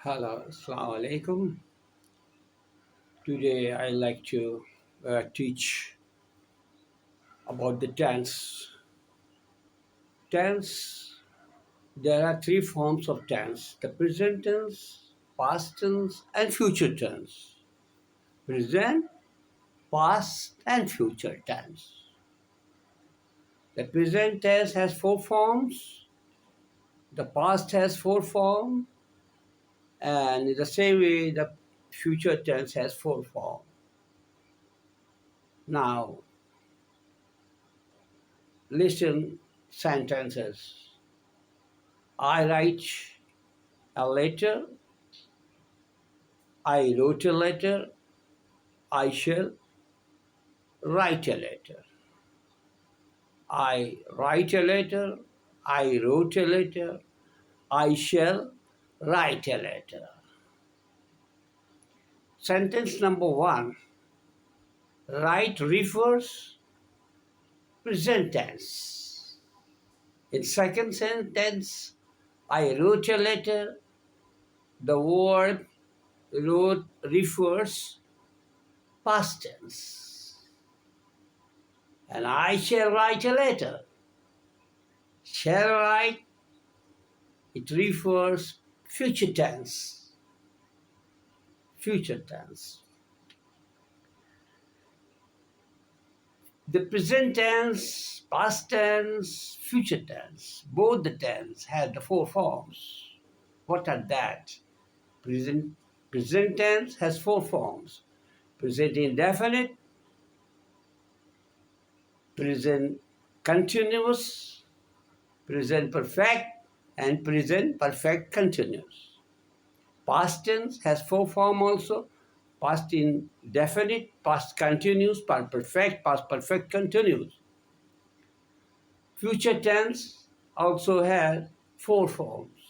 Hello, Assalamu alaikum. Today I like to teach about the tense. Tense, there are three forms of tense: the present tense, past tense, and future tense. Present, past, and future tense. The present tense has four forms, the past has four forms, and in the same way, the future tense has four forms. Now, listen sentences. I write a letter, I wrote a letter, I shall write a letter. I write a letter, I wrote a letter, I shall write a letter. Sentence number one, write refers present tense. In second sentence, I wrote a letter, the word wrote refers past tense. And I shall write a letter. Shall write, it refers future tense. Future tense. The present tense, past tense, future tense, both the tense have the four forms. What are that? Present, present tense has four forms. Present indefinite, present continuous, present perfect, and present perfect continuous. Past tense has four forms also: past indefinite, past continuous, past perfect, past perfect continuous. Future tense also has four forms: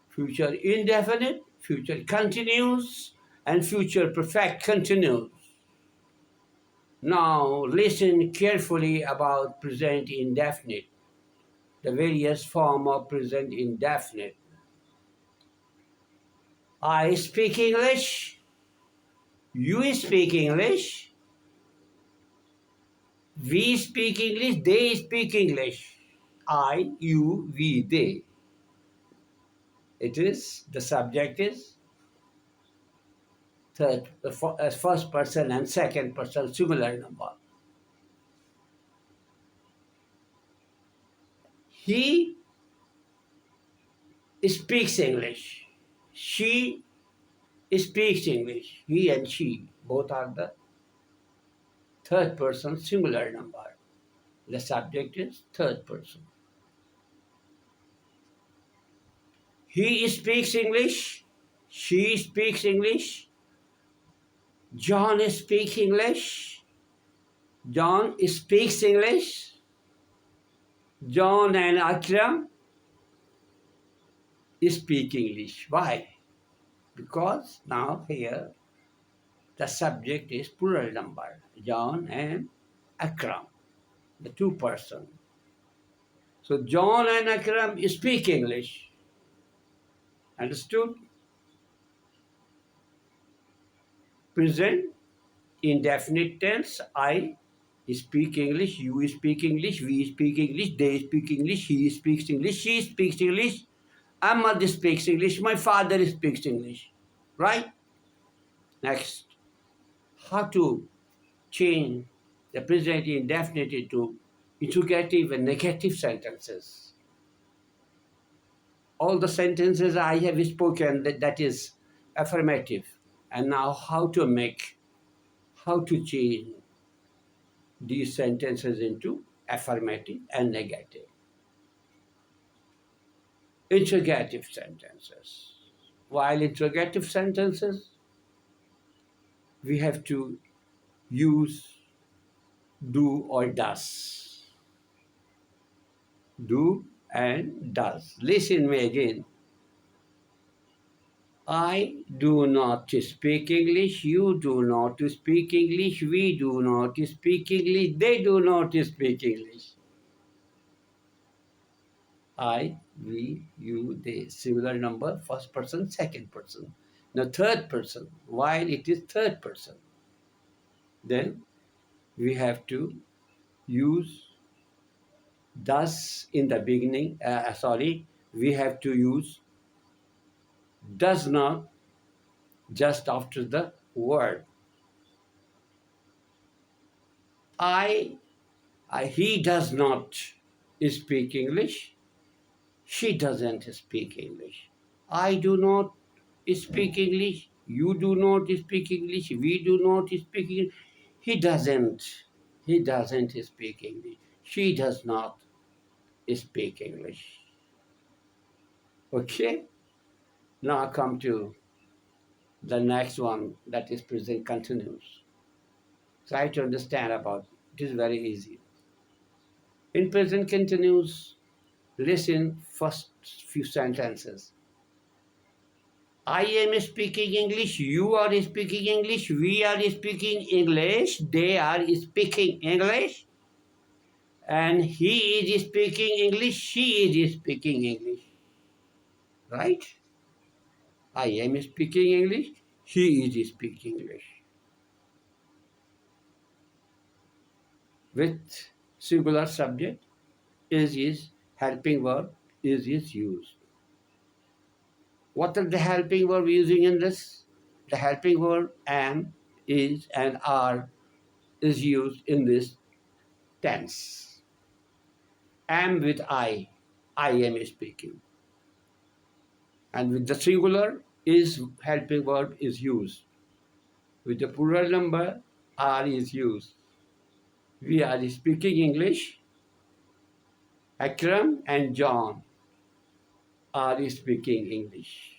future indefinite, future continuous, and future perfect continuous. Now listen carefully about present indefinite, the various form of present indefinite. I speak English, you speak English, we speak English, they speak English. I, you, we, they. It is, the subject is first person and second person singular number. He speaks English. She speaks English. He and she both are the third person singular number. The subject is third person. He speaks English. She speaks English. John speaks English. John speaks English. John and Akram speak English. Why? Because now here the subject is plural number. John and Akram, the two persons. So John and Akram speak English. Understood? Present indefinite tense. I speak English, you speak English, we speak English, they speak English, he speaks English, she speaks English, Ahmad speaks English, my father speaks English. Right? Next, how to change the present indefinite into interrogative and negative sentences. All the sentences I have spoken, that is affirmative. And now how to change these sentences into affirmative and negative. Interrogative sentences. While interrogative sentences, we have to use do or does. Do and does. Listen me again. I do not speak English, you do not speak English, we do not speak English, they do not speak English. I, we, you, they. Singular number, first person, second person. Now third person, while it is third person, then we have to use does in the beginning. We have to use does not just after the word. I, he does not speak English. She doesn't speak English. I do not speak English. You do not speak English. We do not speak English. He doesn't. He doesn't speak English. She does not speak English. Okay? Now I come to the next one, that is present continuous. Try to understand about it. It is very easy. In present continuous, listen first few sentences. I am speaking English, you are speaking English, we are speaking English, they are speaking English, and he is speaking English, she is speaking English. Right? I am speaking English, he is speaking English. With singular subject, is helping verb, is used. What are the helping verb using in this? The helping verb am, is, and are is used in this tense. Am with I am speaking. And with the singular, is helping verb is used. With the plural number, are is used. We are speaking English. Akram and John are speaking English.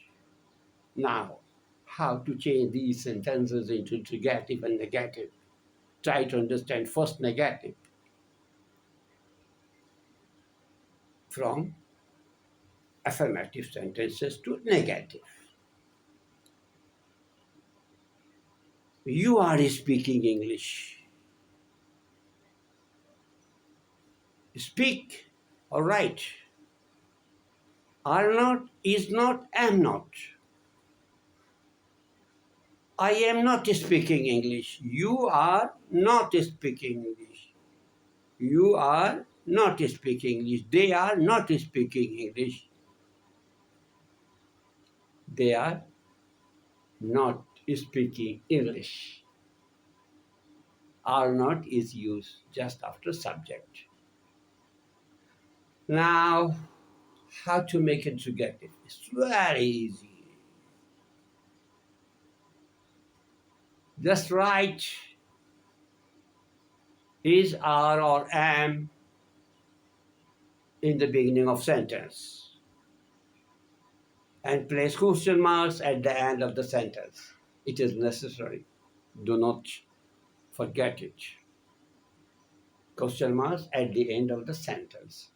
Now, how to change these sentences into interrogative and negative? Try to understand first negative from affirmative sentences to negative. You are speaking English. Speak or write. Are not, is not, am not. I am not speaking English. You are not speaking English. You are not speaking English. They are not speaking English. They are not speaking English. Are not is used just after subject. Now, how to make it interrogative? It's very easy. Just write is, are, or am in the beginning of sentence and place question marks at the end of the sentence. It is necessary. Do not forget it. Question marks at the end of the sentence.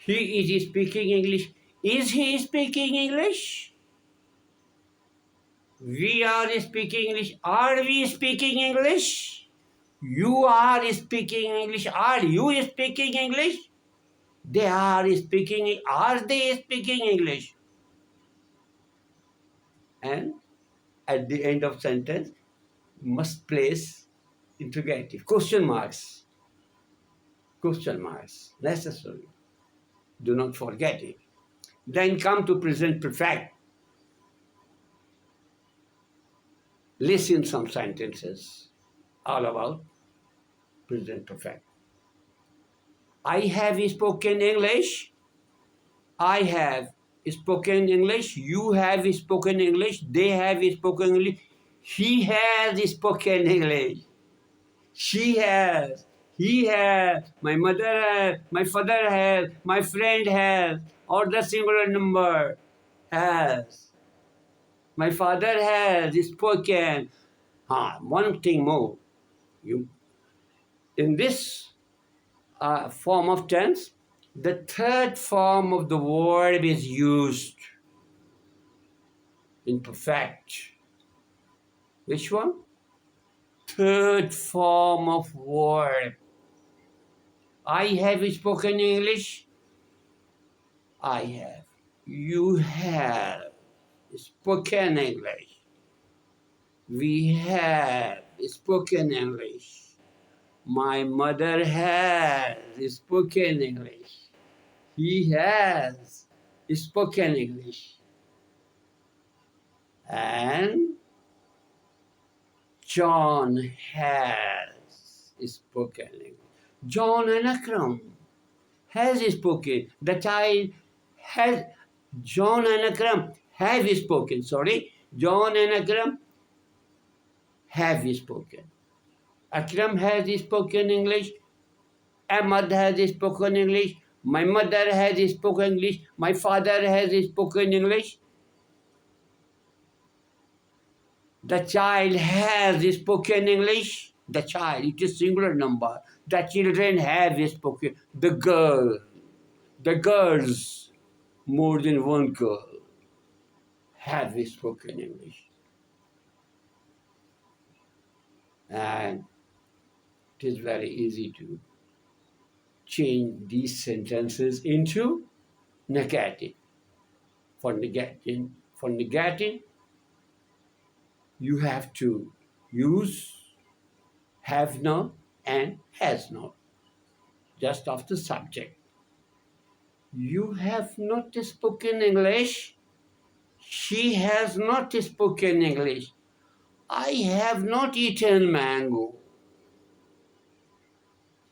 He is speaking English. Is he speaking English? We are speaking English. Are we speaking English? You are speaking English. Are you speaking English? They are speaking. Are they speaking English? And at the end of sentence, must place interrogative question marks. Question marks necessary. Do not forget it. Then come to present perfect. Listen some sentences all about present perfect. I have spoken English. I have spoken English. You have spoken English. They have spoken English. He has spoken English. She has. He has. My mother has. My father has. My friend has. Or the singular number has. My father has spoken. One thing more. You, in this form of tense, the third form of the verb is used in perfect. Which one? Third form of verb. I have spoken English. I have. You have spoken English. We have spoken English. My mother has spoken English. He has spoken English. And John has spoken English. John and Akram has spoken. The child has. John and Akram have spoken. Sorry. John and Akram have spoken. Akram has spoken English. Ahmad has spoken English. My mother has spoken English. My father has spoken English. The child has spoken English. The child, it is singular number. The children have spoken. The girls, more than one girl, have spoken English. And it is very easy to change these sentences into negative. For negating, you have to use have not and has not, just of the subject. You have not spoken English. She has not spoken English. I have not eaten mango.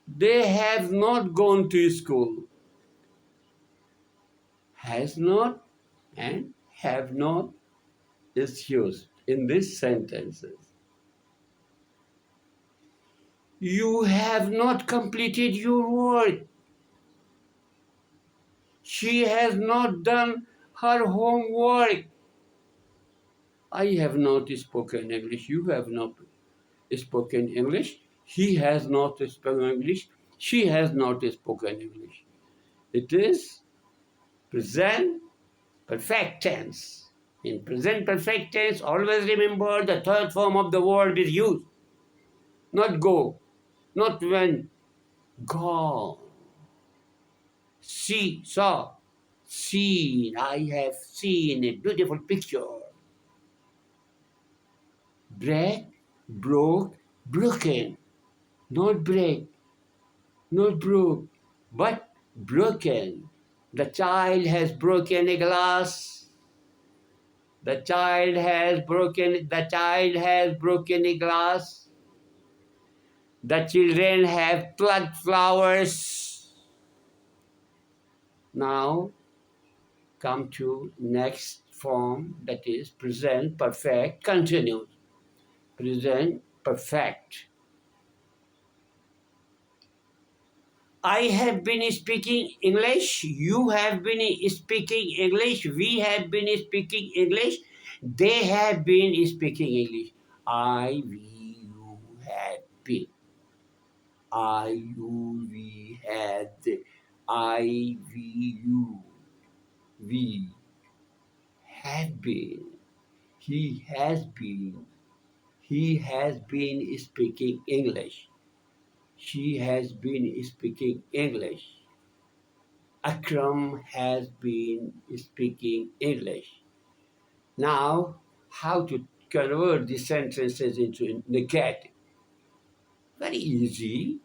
They have not gone to school. Has not and have not is used in these sentences. You have not completed your work. She has not done her homework. I have not spoken English. You have not spoken English. He has not spoken English. She has not spoken English. It is present perfect tense. In present perfect tense, always remember the third form of the verb is used. Not go, not when. Gone. See, saw, seen. I have seen a beautiful picture. Break, broke, broken. Not break, not broke, but broken. The child has broken a glass. The child has broken a glass. The children have plucked flowers. Now come to next form, that is present perfect continuous. Present perfect. I have been speaking English. You have been speaking English. We have been speaking English. They have been speaking English. I, we, you had been. I, you, we had. I, we, you, we have been. He has been. He has been speaking English. She has been speaking English. Akram has been speaking English. Now, how to convert these sentences into negative? Very easy.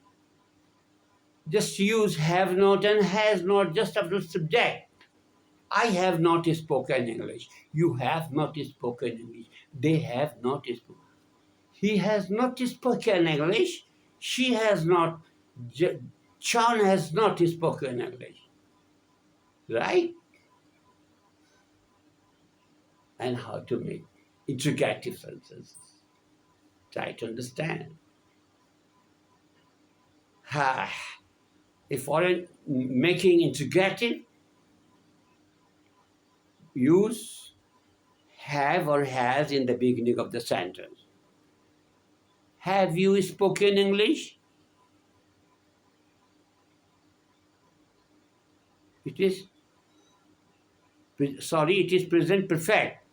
Just use have not and has not just after subject. I have not spoken English. You have not spoken English. They have not spoken. He has not spoken English. She has not. John has not spoken English. Right? And how to make interrogative sentences. Try to understand. If for making interrogative, use have or has in the beginning of the sentence. Have you spoken English? It is present perfect.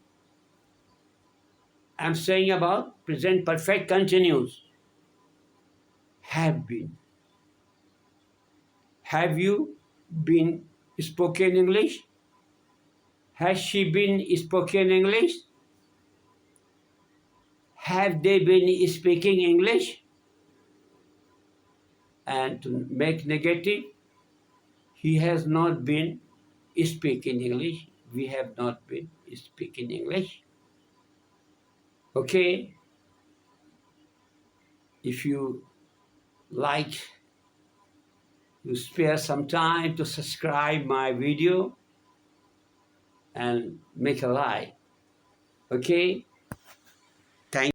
I'm saying about present perfect continuous. Have been. Have you been spoken English? Has she been spoken English? Have they been speaking English? And to make negative, he has not been speaking English. We have not been speaking English. Okay, if you like, you spare some time to subscribe my video and make a like. Okay,